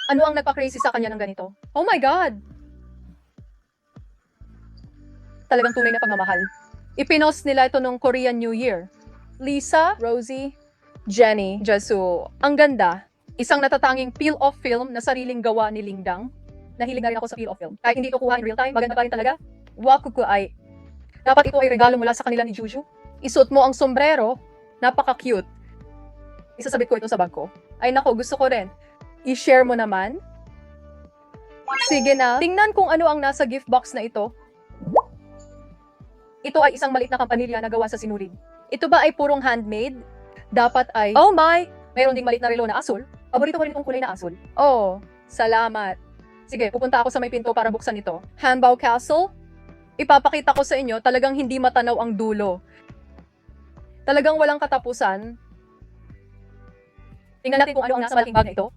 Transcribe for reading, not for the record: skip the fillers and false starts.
Ano ang nagpa-crazy sa kanya ng ganito? Oh my God! Talagang tunay na pagmamahal. Ipinost nila ito nung Korean New Year. Lisa, Rosie, Jenny, Jesu. Ang ganda. Isang natatanging peel-off film na sariling gawa ni Lingdang. Nahilig na rin ako sa peel-off film. Kahit hindi ito kuha in real time, maganda pa rin talaga. Wakuku ay. Dapat ito ay regalo mula sa kanila ni Juju. Isuot mo ang sombrero. Napaka-cute. Isasabit ko ito sa bag ko. Ay nako, gusto ko rin. I-share mo naman. Sige na. Tingnan kung ano ang nasa gift box na ito. Ito ay isang maliit na kampanilya na gawa sa sinulig. Ito ba ay purong handmade? Dapat ay, oh my! Mayroon ding maliit na relo na asul. Paborito ko rin itong kulay na asul. Oh, salamat. Sige, pupunta ako sa may pinto para buksan ito. Hanbao Castle? Ipapakita ko sa inyo, talagang hindi matanaw ang dulo. Talagang walang katapusan. Tingnan natin kung ano ang nasa malaking bag na ito.